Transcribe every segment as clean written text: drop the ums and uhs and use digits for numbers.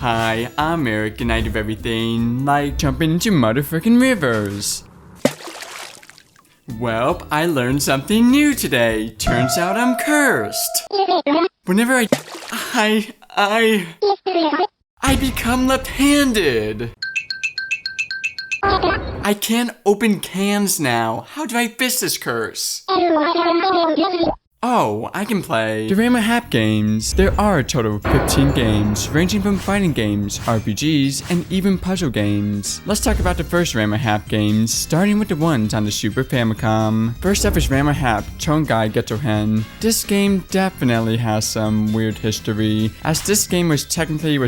Hi, I'm Eric and I do everything like jumping into motherfucking rivers. Well, I learned something new today. Turns out I'm cursed. Whenever I become left-handed. I can't open cans now. How do I fix this curse? Oh, I can play the Ranma Hap games. There are a total of 15 games, ranging from fighting games, RPGs, and even puzzle games. Let's talk about the first Ranma Hap games, starting with the ones on the Super Famicom. First up is Ranma Hap Chōnai Gekitōhen. This game definitely has some weird history, as this game was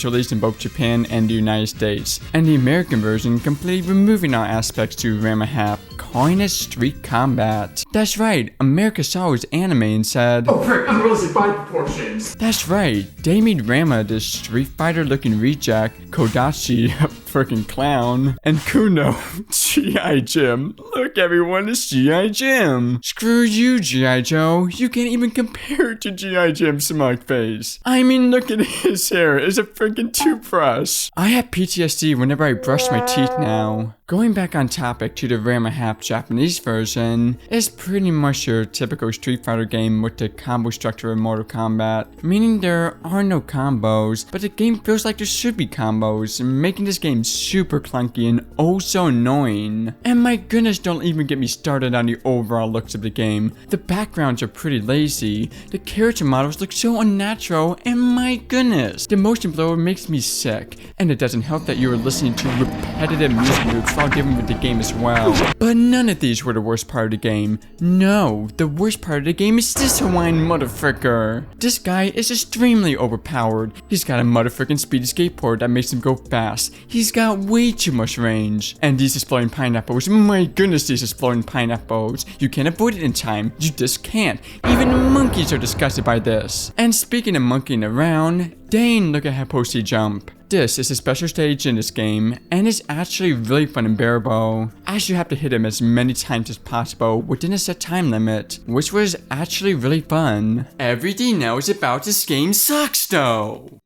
released in both Japan and the United States, and the American version completely removing all aspects to Ranma Hap, calling it street combat. That's right, America saw his anime and said, "Oh frick, unrealistic body proportions." That's right, they made Ranma this Street Fighter looking reject, Kodachi, a freaking clown, and Kuno, G.I. Jim. Look everyone, it's G.I. Jim. Screw you, G.I. Joe, you can't even compare it to G.I. Jim's smug face. I mean, look at his hair, it's a freaking toothbrush. I have PTSD whenever I brush my teeth now. Going back on topic to the Ranma Hap Japanese version, it's pretty much your typical Street Fighter game with the combo structure of Mortal Kombat, meaning there are no combos, but the game feels like there should be combos, making this game super clunky and oh so annoying. And my goodness, don't even get me started on the overall looks of the game. The backgrounds are pretty lazy, the character models look so unnatural, and my goodness, the motion blur makes me sick, and it doesn't help that you are listening to repetitive music loops while given with the game as well. But none of these were the worst part of the game. No, the worst part of the game is this Hawaiian motherfucker. This guy is extremely overpowered. He's got a motherfucking speedy skateboard that makes him go fast. He's got way too much range. And these exploding pineapples, my goodness, these exploding pineapples. You can't avoid it in time. You just can't. Even monkeys are disgusted by this. And speaking of monkeying around, dang, look at how Posty jump. This is a special stage in this game, and it's actually really fun and bearable, as you have to hit him as many times as possible within a set time limit, which was actually really fun. Everything else about this game sucks though.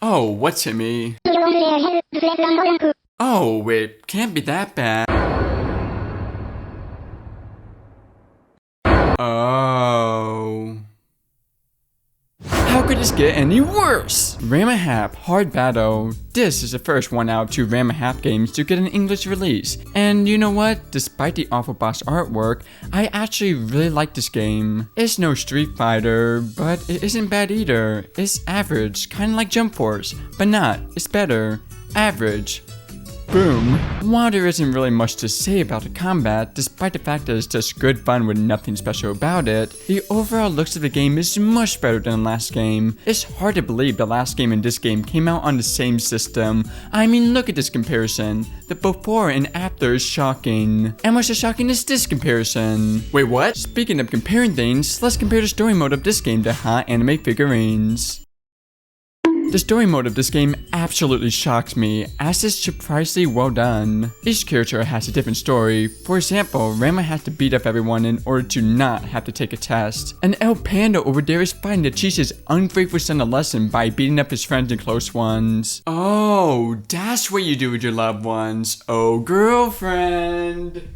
Oh, what, Timmy? Oh, it can't be that bad. Oh. How could this get any worse? Ranma Hap Hard Battle. This is the first one out of 2 Ranma Hap games to get an English release. And you know what? Despite the awful boss artwork, I actually really like this game. It's no Street Fighter, but it isn't bad either. It's average, kinda like Jump Force, but not. It's better. Average. Boom. While there isn't really much to say about the combat, despite the fact that it's just good fun with nothing special about it, the overall looks of the game is much better than the last game. It's hard to believe the last game and this game came out on the same system. I mean, look at this comparison. The before and after is shocking. And what's as shocking is this comparison? Wait, what? Speaking of comparing things, let's compare the story mode of this game to hot anime figurines. The story mode of this game absolutely shocks me, as it's surprisingly well done. Each character has a different story. For example, Ranma has to beat up everyone in order to not have to take a test. And El Panda over there is fighting to teach his ungrateful son a lesson by beating up his friends and close ones. Oh, that's what you do with your loved ones. Oh, girlfriend.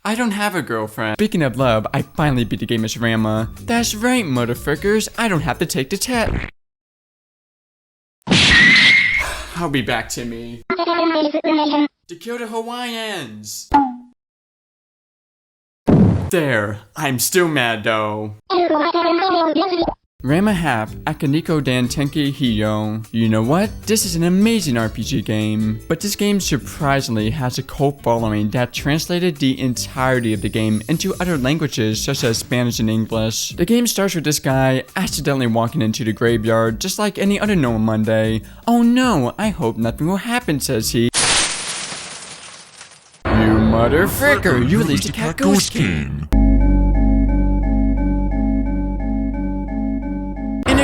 I don't have a girlfriend. Speaking of love, I finally beat the game as Ranma. That's right, motherfuckers. I don't have to take the test. I'll be back, Timmy. To kill the Hawaiians. There. I'm still mad though. Ranma Hap Akaneko-dan teki Hihou. You know what? This is an amazing RPG game, but this game surprisingly has a cult following that translated the entirety of the game into other languages such as Spanish and English. The game starts with this guy accidentally walking into the graveyard just like any other normal Monday. Oh no, I hope nothing will happen, says he. You motherfricker, you released a cat ghost game.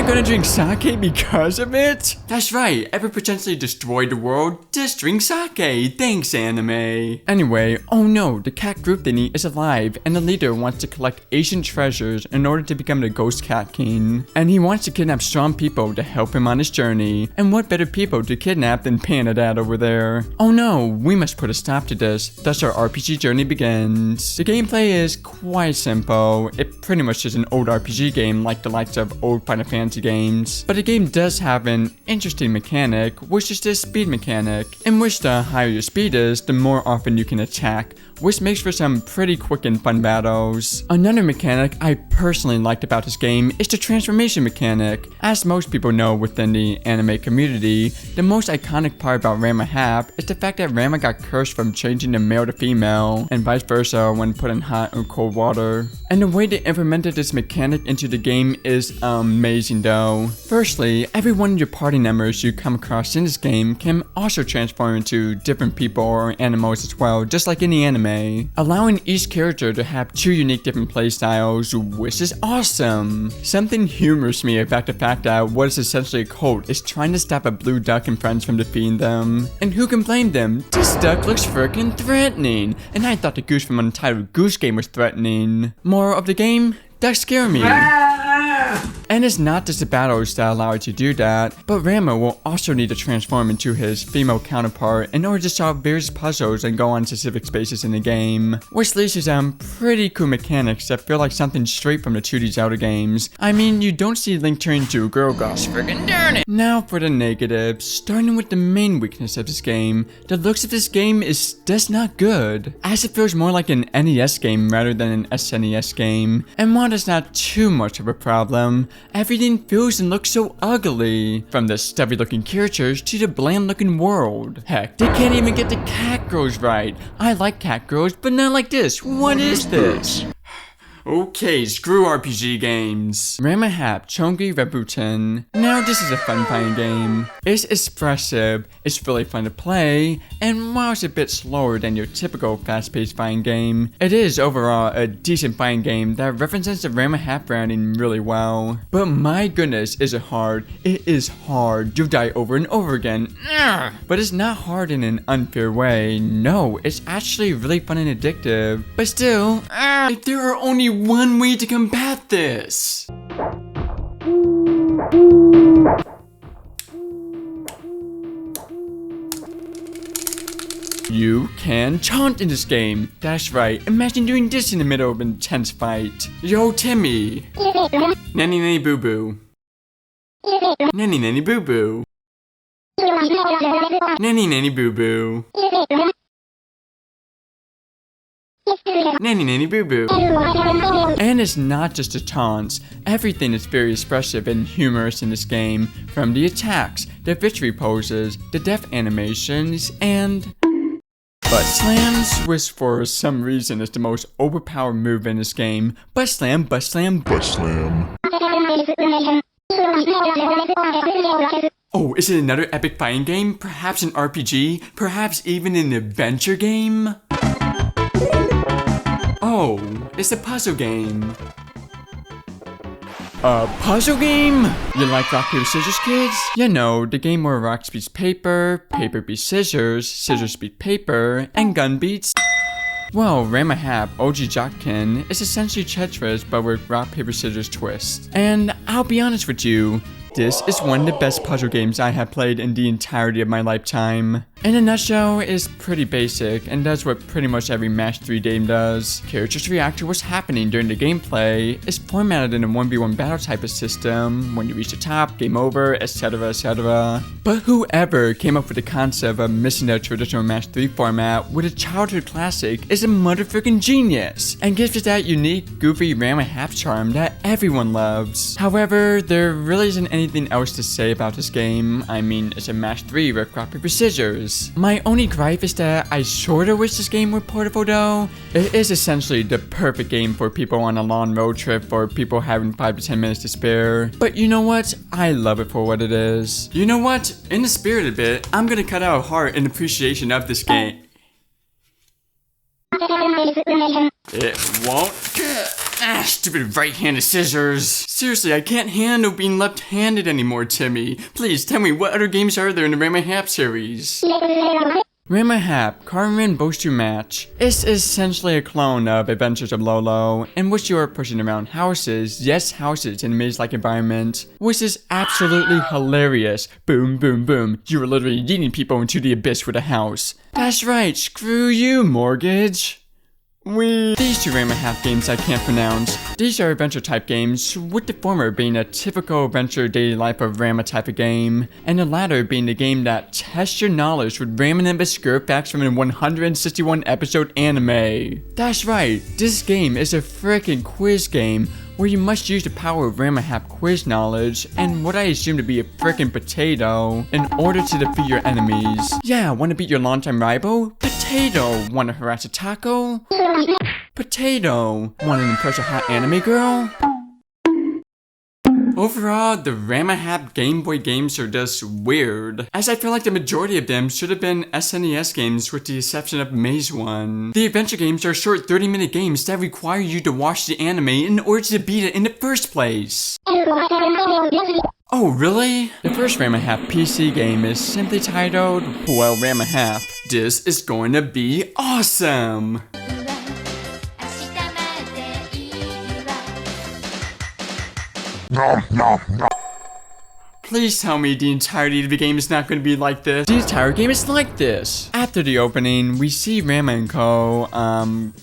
gonna drink sake because of it? That's right, ever potentially destroyed the world? Just drink sake. Thanks, anime. Anyway, oh no, the cat group thingy is alive, and the leader wants to collect ancient treasures in order to become the Ghost Cat King. And he wants to kidnap strong people to help him on his journey. And what better people to kidnap than Panda Dad over there? Oh no, we must put a stop to this. Thus our RPG journey begins. The gameplay is quite simple. It pretty much is an old RPG game like the likes of old Final Fantasy games. But the game does have an interesting mechanic, which is the speed mechanic, in which the higher your speed is, the more often you can attack, which makes for some pretty quick and fun battles. Another mechanic I personally liked about this game is the transformation mechanic. As most people know within the anime community, the most iconic part about Ranma Half is the fact that Ranma got cursed from changing the male to female, and vice versa when put in hot or cold water. And the way they implemented this mechanic into the game is amazing though. Firstly, every one of your party members you come across in this game can also transform into different people or animals as well, just like in the anime, allowing each character to have two unique different playstyles, which is awesome. Something humorous me about the fact that what is essentially a cult is trying to stop a blue duck and friends from defeating them. And who can blame them? This duck looks freaking threatening, and I thought the goose from Untitled Goose Game was threatening. More of the game? Ducks scare me. And it's not just the battles that allow it to do that, but Ranma will also need to transform into his female counterpart in order to solve various puzzles and go on specific spaces in the game, which leads to some pretty cool mechanics that feel like something straight from the 2D Zelda games. I mean, you don't see Link turn into a girl, gosh friggin' darn it! Now for the negatives, starting with the main weakness of this game. The looks of this game is just not good, as it feels more like an NES game rather than an SNES game, and while that's not too much of a problem, everything feels and looks so ugly. From the stubby looking characters to the bland looking world. Heck, they can't even get the cat girls right. I like cat girls, but not like this. What is this? Okay, screw RPG games. Ranma Half Chōngi Rambuhen. Now this is a fun fighting game. It's expressive, it's really fun to play, and while it's a bit slower than your typical fast-paced fighting game, it is overall a decent fighting game that represents the Ranma Half branding really well. But my goodness, is it hard. It is hard. You die over and over again. Ugh. But it's not hard in an unfair way. No, it's actually really fun and addictive. But still, if there are only one way to combat this. You can chant in this game. That's right, imagine doing this in the middle of an intense fight. Yo, Timmy. Nanny nanny boo boo. Nanny nanny boo boo. Nanny nanny boo boo. Nanny nanny boo boo. And it's not just the taunts. Everything is very expressive and humorous in this game, from the attacks, the victory poses, the death animations, and butt slams, which for some reason is the most overpowered move in this game. Butt slam, butt slam, butt slam. Oh, is it another epic fighting game? Perhaps an RPG? Perhaps even an adventure game? Oh, it's a puzzle game. A puzzle game? You like rock, paper, scissors, kids? You know, the game where rock beats paper, paper beats scissors, scissors beat paper, and gun beats... Well, Ranma Half Ougi Jaanken is essentially Tetris but with rock, paper, scissors twist. And I'll be honest with you, this is one of the best puzzle games I have played in the entirety of my lifetime. In a nutshell, it's pretty basic and does what pretty much every Match 3 game does. Characters react to what's happening during the gameplay. It's formatted in a 1v1 battle type of system. When you reach the top, game over, etc, etc. But whoever came up with the concept of missing the traditional Match 3 format with a childhood classic is a motherfucking genius and gives it that unique, goofy Ranma Half charm that everyone loves. However, there really isn't anything else to say about this game. I mean, it's a Match 3 with rock, paper, scissors. My only gripe is that I sorta wish this game were portable though. It is essentially the perfect game for people on a long road trip or people having 5 to 10 minutes to spare. But you know what? I love it for what it is. You know what? In the spirit of it, I'm gonna cut out a heart in appreciation of this game. It won't. Ah, stupid right-handed scissors. Seriously, I can't handle being left-handed anymore, Timmy. Please tell me, what other games are there in the Ranma Hap series? Ranma Hap, Carmen Boastu Match. It's essentially a clone of Adventures of Lolo, in which you are pushing around houses, yes houses in a maze-like environment, which is absolutely hilarious. Boom, boom, boom. You are literally yeeting people into the abyss with a house. That's right, screw you, mortgage. These two Ranma Hap games I can't pronounce. These are adventure type games, with the former being a typical adventure daily life of Ranma type of game, and the latter being the game that tests your knowledge with random and obscure facts from a 161 episode anime. That's right, this game is a freaking quiz game where you must use the power of Ranma Hap quiz knowledge and what I assume to be a freaking potato in order to defeat your enemies. Yeah, wanna beat your longtime rival? Potato. Wanna harass a taco? Potato. Wanna impress a hot anime girl? Overall, the Ranma Hap Game Boy games are just weird, as I feel like the majority of them should have been SNES games with the exception of Maze 1. The adventure games are short 30-minute games that require you to watch the anime in order to beat it in the first place. Oh, really? The first Ranma Hap PC game is simply titled, well, Ranma Hap. This is going to be awesome! Please tell me the entirety of the game is not going to be like this. The entire game is like this. After the opening, we see Ranma and Co.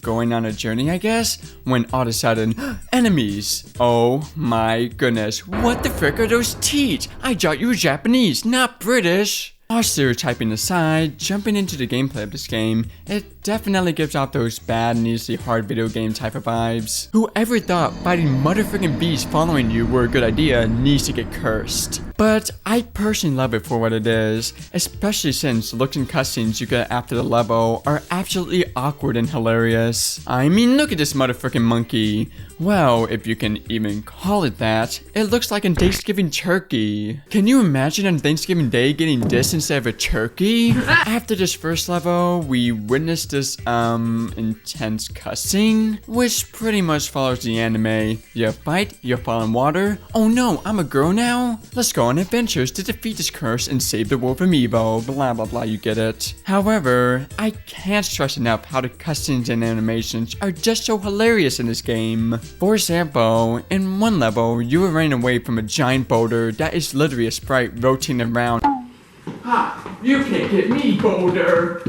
going on a journey, I guess, when all of a sudden, enemies. Oh my goodness, what the frick are those teeth? I thought you were Japanese, not British. All stereotyping aside, jumping into the gameplay of this game, it definitely gives off those bad and easily hard video game type of vibes. Whoever thought fighting motherfucking beasts following you were a good idea needs to get cursed. But I personally love it for what it is, especially since the looks and cutscenes you get after the level are absolutely awkward and hilarious. I mean, look at this motherfucking monkey. Well, if you can even call it that, it looks like a Thanksgiving turkey. Can you imagine on Thanksgiving Day getting this instead of a turkey? After this first level, we witness this, intense cussing, which pretty much follows the anime. You fight, you fall in water. Oh no, I'm a girl now? Let's go on adventures to defeat this curse and save the world from evil. Blah blah blah, you get it. However, I can't stress enough how the cutscenes and animations are just so hilarious in this game. For example, in one level, you are running away from a giant boulder that is literally a sprite rotating around. Ha! You can't get me, Boulder!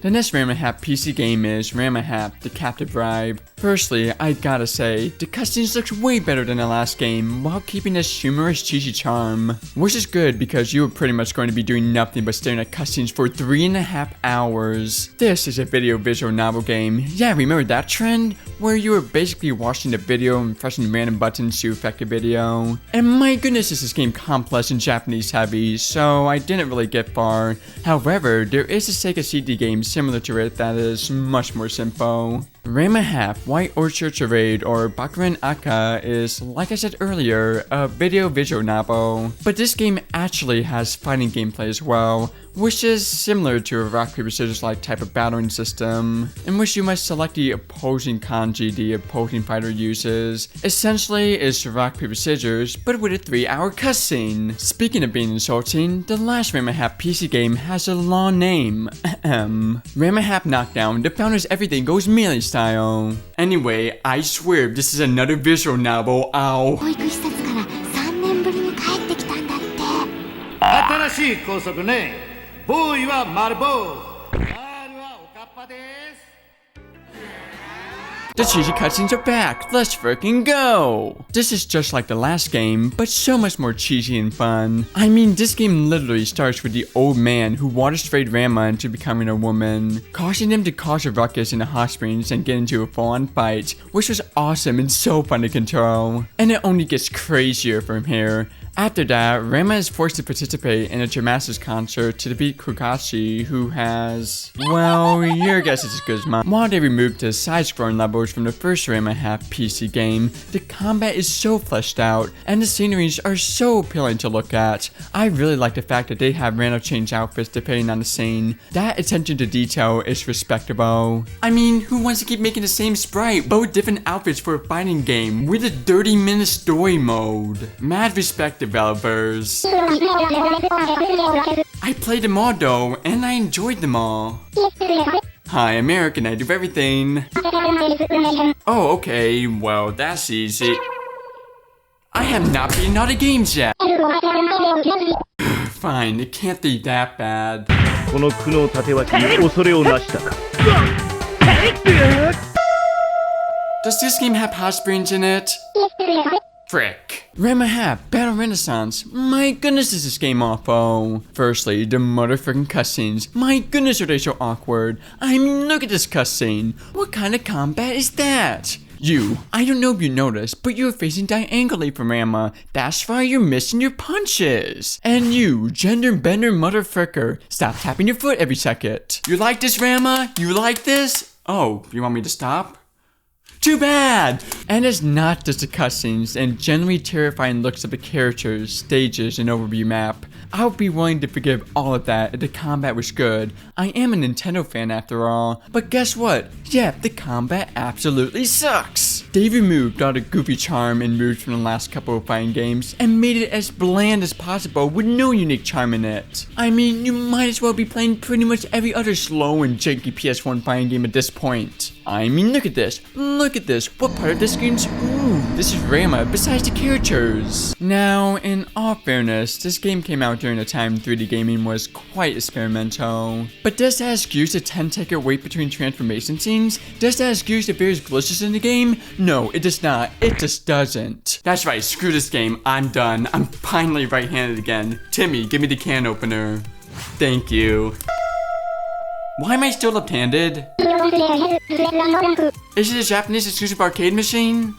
The next Ranma Hap PC game is Ranma Hap, The Captive Bribe. Firstly, I gotta say, the cutscenes looks way better than the last game while keeping this humorous cheesy charm. Which is good because you are pretty much going to be doing nothing but staring at cutscenes for 3.5 hours. This is a video visual novel game. Yeah, remember that trend? Where you were basically watching the video and pressing random buttons to affect the video. And my goodness is this game complex and Japanese heavy, so I didn't really get far. However, there is a Sega CD game similar to it that is much more simple. Ranma Hap, White Orchard Charade, or Bakuren Aka is, like I said earlier, a video visual novel. But this game actually has fighting gameplay as well, which is similar to a rock paper scissors like type of battling system, in which you must select the opposing kanji the opposing fighter uses. Essentially, it's rock paper scissors, but with a 3-hour cutscene. Speaking of being insulting, the last Ranma Hap PC game has a long name. Ranma Hap Knockdown, the founder's everything goes melee style. Anyway, I swear this is another visual novel. Ow. 保育施設から3年ぶりに帰ってきたんだって。新しい校則ね。ボーイは丸坊主。R はおかっぱです。 The cheesy cutscenes are back, let's freaking go! This is just like the last game, but so much more cheesy and fun. I mean, this game literally starts with the old man who water sprayed Ranma into becoming a woman, causing him to cause a ruckus in the hot springs and get into a full-on fight, which was awesome and so fun to control. And it only gets crazier from here. After that, Ranma is forced to participate in a gymnastics concert to defeat Kakashi, who has, well, your guess is as good as mine. While they removed the side-scrolling levels from the first Ranma half PC game, the combat is so fleshed out, and the sceneries are so appealing to look at. I really like the fact that they have random change outfits depending on the scene. That attention to detail is respectable. I mean, who wants to keep making the same sprite, but with different outfits for a fighting game with a 30-minute story mode? Mad respect, developers. I played them all though, and I enjoyed them all. Hi, American, I do everything. Oh, okay, well, that's easy. I have not beaten all the games yet. Fine, it can't be that bad. Does this game have hot springs in it? Frick. Ranma Half Battle Renaissance. My goodness, is this game awful. Firstly, the motherfucking cutscenes. My goodness, are they so awkward. I mean, look at this cutscene. What kind of combat is that? You, I don't know if you noticed, but you're facing diagonally from Ranma. That's why you're missing your punches. And you, gender bender motherfucker, stop tapping your foot every second. You like this, Ranma? You like this? Oh, you want me to stop? Too bad! And it's not just the cutscenes and generally terrifying looks of the characters, stages, and overview map. I would be willing to forgive all of that if the combat was good. I am a Nintendo fan after all. But guess what? Yeah, the combat absolutely sucks! They removed all the goofy charm and moves from the last couple of fighting games and made it as bland as possible with no unique charm in it. I mean, you might as well be playing pretty much every other slow and janky PS1 fighting game at this point. I mean, look at this. Look at this. What part of this game's... Ooh, this is Ranma besides the characters. Now, in all fairness, this game came out during a time 3D gaming was quite experimental. But does that excuse the 10-second wait between transformation scenes? Does that excuse the various glitches in the game? No, it does not. It just doesn't. That's right, screw this game. I'm done. I'm finally right-handed again. Timmy, give me the can opener. Thank you. Why am I still left-handed? Is it a Japanese exclusive arcade machine?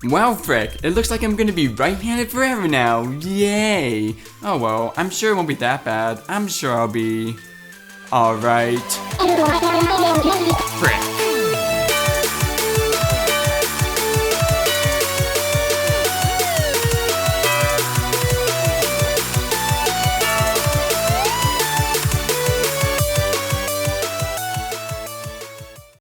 Wow, frick. It looks like I'm gonna be right-handed forever now. Yay. Oh well, I'm sure it won't be that bad. I'm sure I'll be... alright. Frick.